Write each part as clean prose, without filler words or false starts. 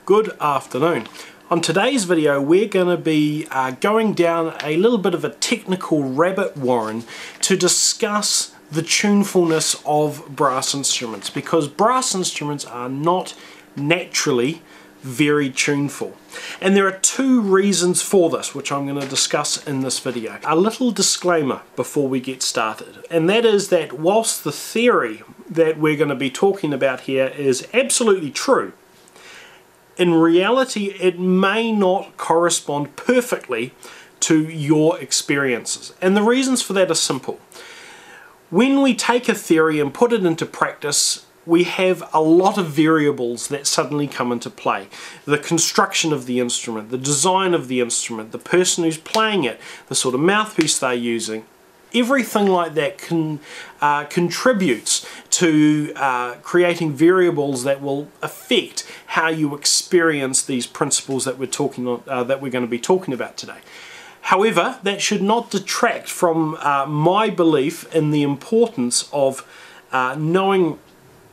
Good afternoon. On today's video we're going to be going down a little bit of a technical rabbit warren to discuss the tunefulness of brass instruments, because brass instruments are not naturally very tuneful. And there are two reasons for this, which I'm going to discuss in this video. A little disclaimer before we get started, and that is that whilst the theory that we're going to be talking about here is absolutely true, in reality it may not correspond perfectly to your experiences. And the reasons for that are simple. When we take a theory and put it into practice, we have a lot of variables that suddenly come into play. The construction of the instrument, the design of the instrument, the person who's playing it, the sort of mouthpiece they're using, everything like that contributes to creating variables that will affect how you experience these principles that we're going to be talking about today. However, that should not detract from my belief in the importance of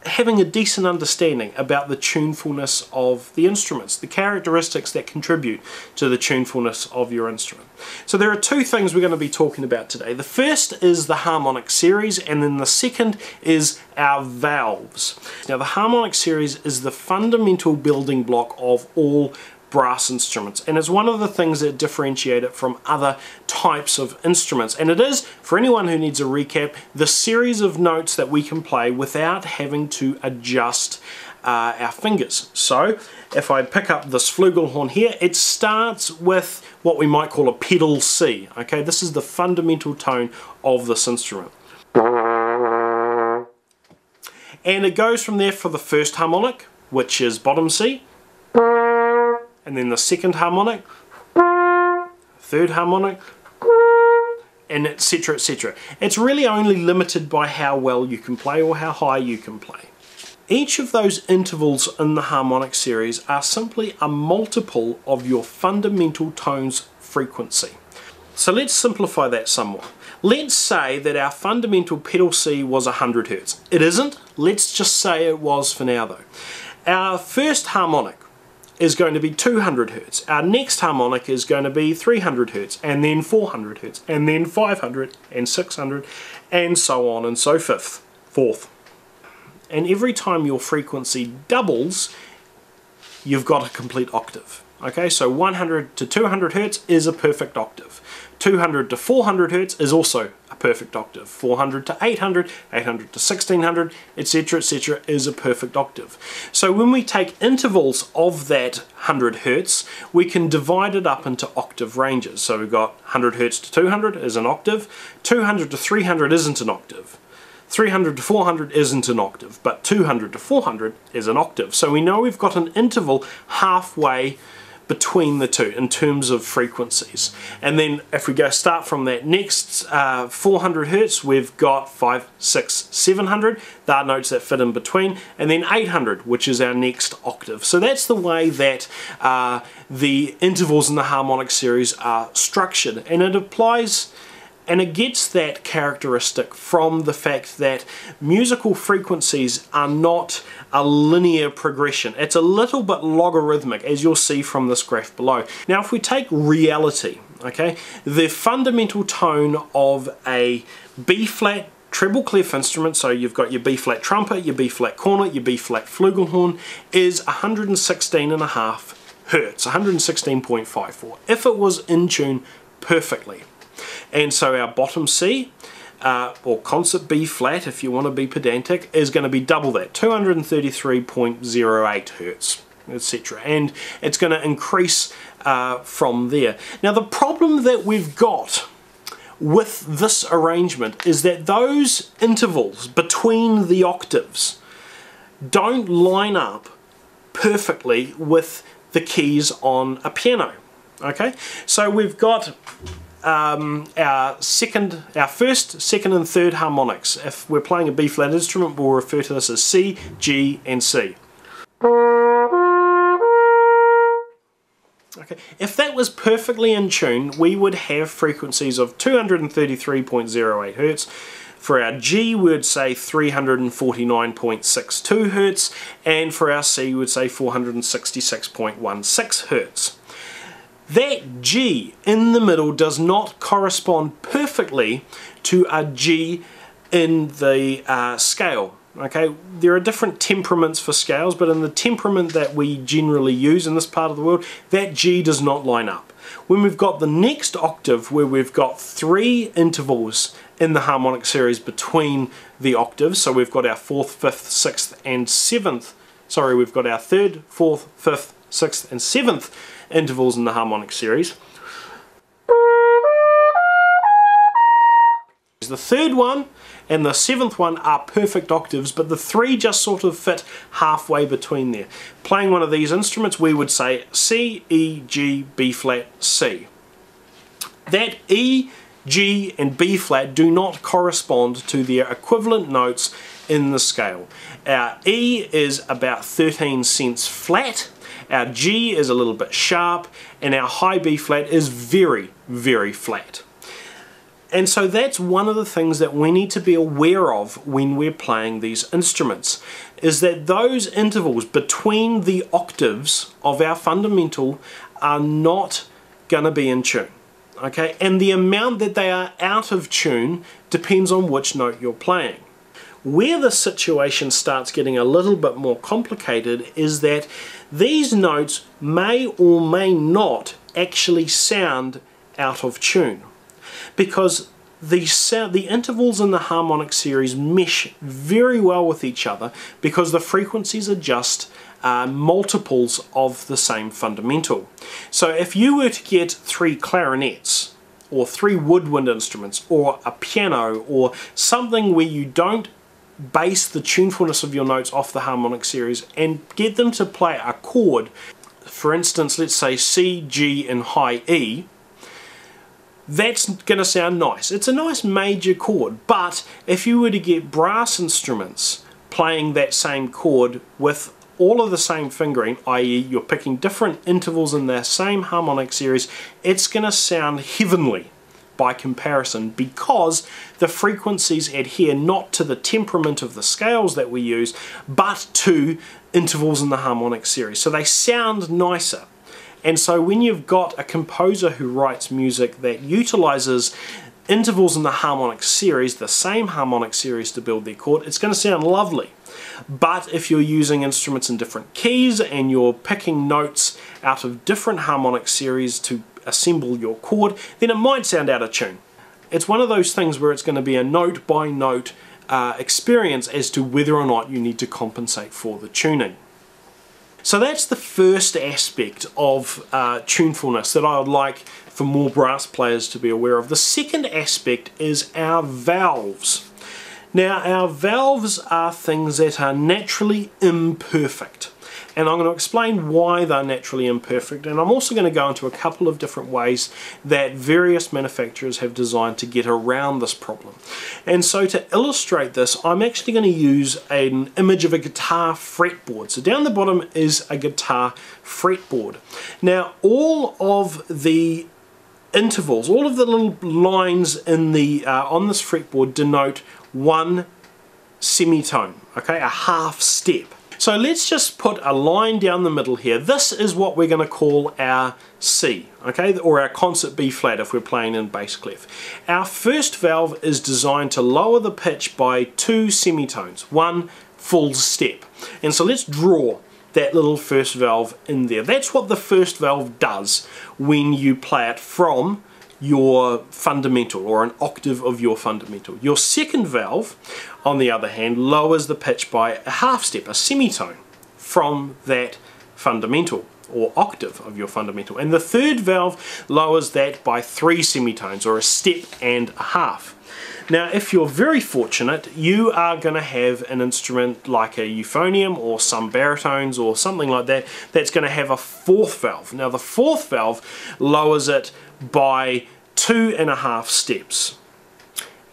having a decent understanding about the tunefulness of the instruments, the characteristics that contribute to the tunefulness of your instrument. So there are two things we're going to be talking about today. The first is the harmonic series, and then the second is our valves. Now the harmonic series is the fundamental building block of all brass instruments, and it's one of the things that differentiate it from other types of instruments. And it is, for anyone who needs a recap, the series of notes that we can play without having to adjust our fingers. So if I pick up this flugelhorn here, it starts with what we might call a pedal C. Okay, this is the fundamental tone of this instrument. And it goes from there for the first harmonic, which is bottom C, and then the second harmonic, third harmonic, and etc, etc. It's really only limited by how well you can play or how high you can play. Each of those intervals in the harmonic series are simply a multiple of your fundamental tone's frequency. So let's simplify that somewhat. Let's say that our fundamental pedal C was 100 Hz. It isn't. Let's just say it was for now though. Our first harmonic is going to be 200 Hz. Our next harmonic is going to be 300 Hz, and then 400 Hz, and then 500 and 600, and so on and so forth. And every time your frequency doubles, you've got a complete octave. Okay, so 100 to 200 Hz is a perfect octave. 200 to 400 Hz is also a perfect octave. 400 to 800, 800 to 1600, etc, etc is a perfect octave. So when we take intervals of that 100 Hz, we can divide it up into octave ranges. So we've got 100 Hz to 200 is an octave, 200 to 300 isn't an octave, 300 to 400 isn't an octave, but 200 to 400 is an octave. So we know we've got an interval halfway between the two in terms of frequencies. And then if we start from that next 400 Hz, we've got 5, 6, 700, there are notes that fit in between, and then 800, which is our next octave. So that's the way that the intervals in the harmonic series are structured, and it applies and it gets that characteristic from the fact that musical frequencies are not a linear progression. It's a little bit logarithmic, as you'll see from this graph below. Now if we take reality, okay, the fundamental tone of a B-flat treble clef instrument, so you've got your B-flat trumpet, your B-flat cornet, your B-flat flugelhorn, is 116.5 Hertz, 116.54, if it was in tune perfectly. And so our bottom C, or concert B flat if you want to be pedantic, is going to be double that, 233.08 Hertz, etc. And it's going to increase from there. Now the problem that we've got with this arrangement is that those intervals between the octaves don't line up perfectly with the keys on a piano. Okay, so we've got our first, second and third harmonics. If we're playing a B-flat instrument, we'll refer to this as C, G and C. Okay, if that was perfectly in tune, we would have frequencies of 233.08 Hz, For our G we would say 349.62 Hertz, and for our C we would say 466.16 Hertz. That G in the middle does not correspond perfectly to a G in the scale. Okay, there are different temperaments for scales, but in the temperament that we generally use in this part of the world, that G does not line up. When we've got the next octave where we've got 3 intervals in the harmonic series between the octaves, so we've got our 4th, 5th, 6th and 7th, sorry, we've got our 3rd, 4th, 5th, 6th and 7th intervals in the harmonic series. The 3rd one and the 7th one are perfect octaves, but the 3 just sort of fit halfway between there. Playing one of these instruments, we would say C, E, G, B flat, C. That E, G and B flat do not correspond to their equivalent notes in the scale. Our E is about 13 cents flat, our G is a little bit sharp, and our high B flat is very, very flat. And so that's one of the things that we need to be aware of when we're playing these instruments, is that those intervals between the octaves of our fundamental are not going to be in tune. Okay, and the amount that they are out of tune depends on which note you're playing. Where the situation starts getting a little bit more complicated is that these notes may or may not actually sound out of tune, because the intervals in the harmonic series mesh very well with each other because the frequencies are just multiples of the same fundamental. So if you were to get 3 clarinets or 3 woodwind instruments or a piano or something where you don't base the tunefulness of your notes off the harmonic series and get them to play a chord, for instance let's say C, G and high E, that's going to sound nice. It's a nice major chord, but if you were to get brass instruments playing that same chord with all of the same fingering, i.e. you're picking different intervals in the same harmonic series, it's going to sound heavenly by comparison, because the frequencies adhere not to the temperament of the scales that we use, but to intervals in the harmonic series. So they sound nicer. And so when you've got a composer who writes music that utilizes intervals in the harmonic series, the same harmonic series to build their chord, it's going to sound lovely. But if you're using instruments in different keys and you're picking notes out of different harmonic series to assemble your chord, then it might sound out of tune. It's one of those things where it's going to be a note by note experience as to whether or not you need to compensate for the tuning. So that's the first aspect of tunefulness that I would like for more brass players to be aware of. The second aspect is our valves. Now our valves are things that are naturally imperfect, and I'm going to explain why they're naturally imperfect, and I'm also going to go into a couple of different ways that various manufacturers have designed to get around this problem. And so to illustrate this, I'm actually going to use an image of a guitar fretboard. So down the bottom is a guitar fretboard. Now all of the intervals, all of the little lines in the on this fretboard denote one semitone, okay, a half step. So let's just put a line down the middle here. This is what we're going to call our C, okay, or our concert B flat if we're playing in bass clef. Our first valve is designed to lower the pitch by 2 semitones, one full step. And so let's draw that little first valve in there. That's what the first valve does when you play it from your fundamental, or an octave of your fundamental. Your second valve, on the other hand, lowers the pitch by a half step, a semitone, from that fundamental or octave of your fundamental. And the third valve lowers that by 3 semitones, or a step and a half. Now if you're very fortunate, you are going to have an instrument like a euphonium or some baritones or something like that that's going to have a fourth valve. Now the fourth valve lowers it by 2.5 steps,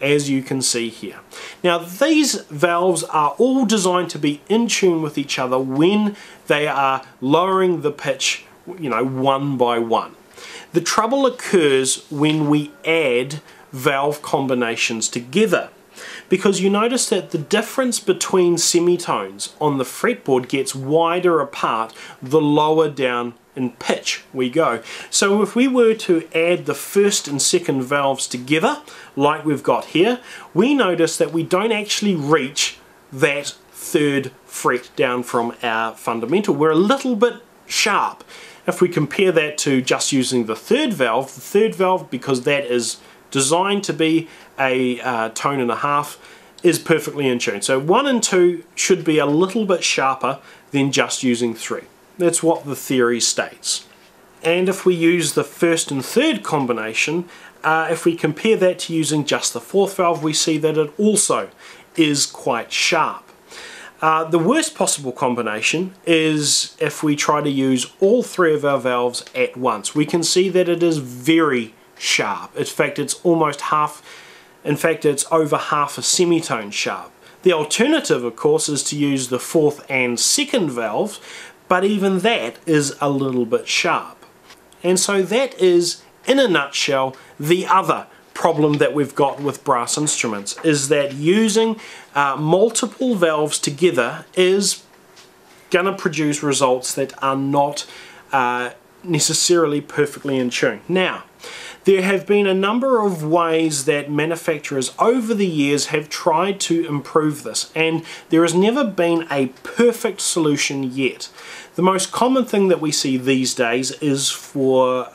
as you can see here. Now these valves are all designed to be in tune with each other when they are lowering the pitch, you know, one by one. The trouble occurs when we add valve combinations together, because you notice that the difference between semitones on the fretboard gets wider apart the lower down in pitch we go. So if we were to add the first and second valves together, like we've got here, we notice that we don't actually reach that third fret down from our fundamental. We're a little bit sharp. If we compare that to just using the third valve, because that is designed to be a tone and a half, is perfectly in tune. So 1 and 2 should be a little bit sharper than just using 3. That's what the theory states. And if we use the first and third combination, if we compare that to using just the fourth valve, we see that it also is quite sharp. The worst possible combination is if we try to use all 3 of our valves at once. We can see that it is very sharp. In fact, it's almost half, in fact it's over half a semitone sharp. The alternative, of course, is to use the fourth and second valves, but even that is a little bit sharp. And so that is, in a nutshell, the other problem that we've got with brass instruments, is that using multiple valves together is going to produce results that are not necessarily perfectly in tune. Now, there have been a number of ways that manufacturers over the years have tried to improve this, and there has never been a perfect solution yet. The most common thing that we see these days is for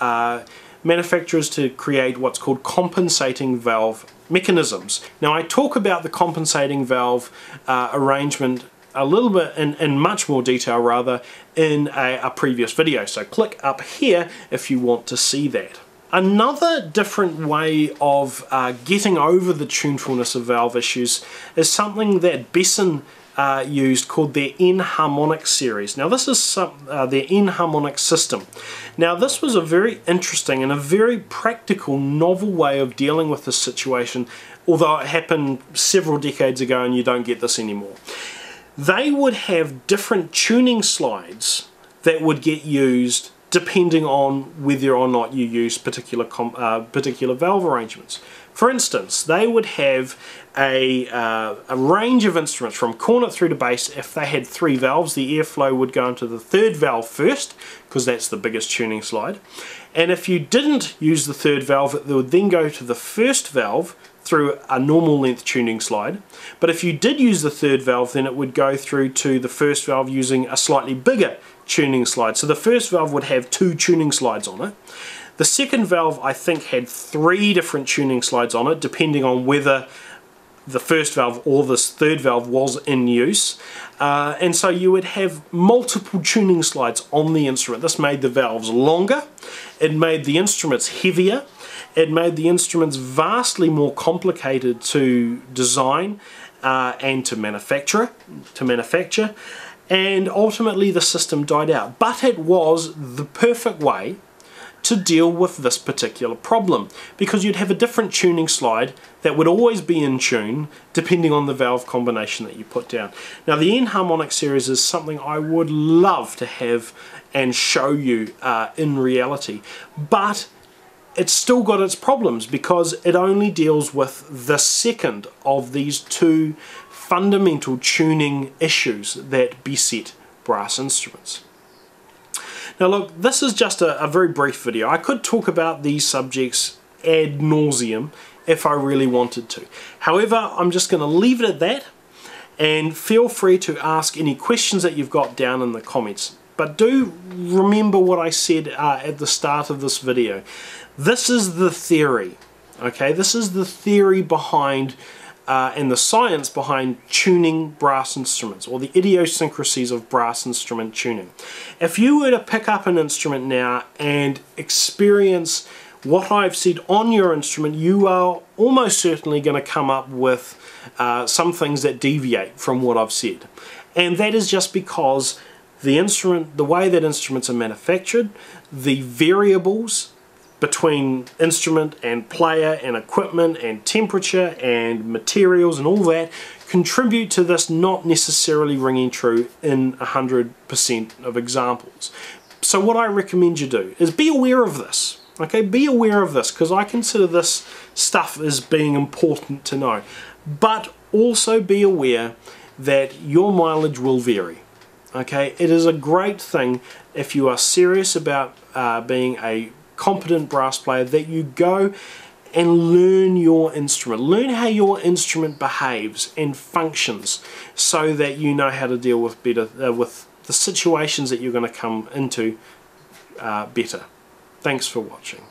manufacturers to create what's called compensating valve mechanisms. Now, I talk about the compensating valve arrangement a little bit in much more detail rather in a previous video, so click up here if you want to see that. Another different way of getting over the tunefulness of valve issues is something that Besson used called their N-harmonic series. Now this is their N-harmonic system. Now this was a very interesting and a very practical, novel way of dealing with this situation, although it happened several decades ago and you don't get this anymore. They would have different tuning slides that would get used depending on whether or not you use particular valve arrangements. For instance, they would have a range of instruments from cornet through to bass. If they had 3 valves, the airflow would go into the third valve first, because that's the biggest tuning slide. And if you didn't use the third valve, it would then go to the first valve through a normal length tuning slide. But if you did use the third valve, then it would go through to the first valve using a slightly bigger tuning slide. So the first valve would have 2 tuning slides on it. The second valve, I think, had 3 different tuning slides on it, depending on whether the first valve or this third valve was in use. And so you would have multiple tuning slides on the instrument. This made the valves longer, it made the instruments heavier, it made the instruments vastly more complicated to design and to manufacture. And ultimately the system died out. But it was the perfect way to deal with this particular problem, because you'd have a different tuning slide that would always be in tune depending on the valve combination that you put down. Now the N-harmonic series is something I would love to have and show you in reality, but it's still got its problems because it only deals with the second of these 2 fundamental tuning issues that beset brass instruments. Now look, this is just a very brief video. I could talk about these subjects ad nauseum if I really wanted to. However, I'm just going to leave it at that, and feel free to ask any questions that you've got down in the comments. But do remember what I said at the start of this video. This is the theory, okay? This is the theory behind and the science behind tuning brass instruments, or the idiosyncrasies of brass instrument tuning. If you were to pick up an instrument now and experience what I've said on your instrument, you are almost certainly going to come up with some things that deviate from what I've said. And that is just because the way that instruments are manufactured, the variables between instrument and player and equipment and temperature and materials and all that contribute to this not necessarily ringing true in 100% of examples. So what I recommend you do is be aware of this. Okay, be aware of this, because I consider this stuff as being important to know. But also be aware that your mileage will vary. Okay, it is a great thing if you are serious about being a competent brass player that you go and learn your instrument. Learn how your instrument behaves and functions, so that you know how to deal with with the situations that you're going to come into better. Thanks for watching.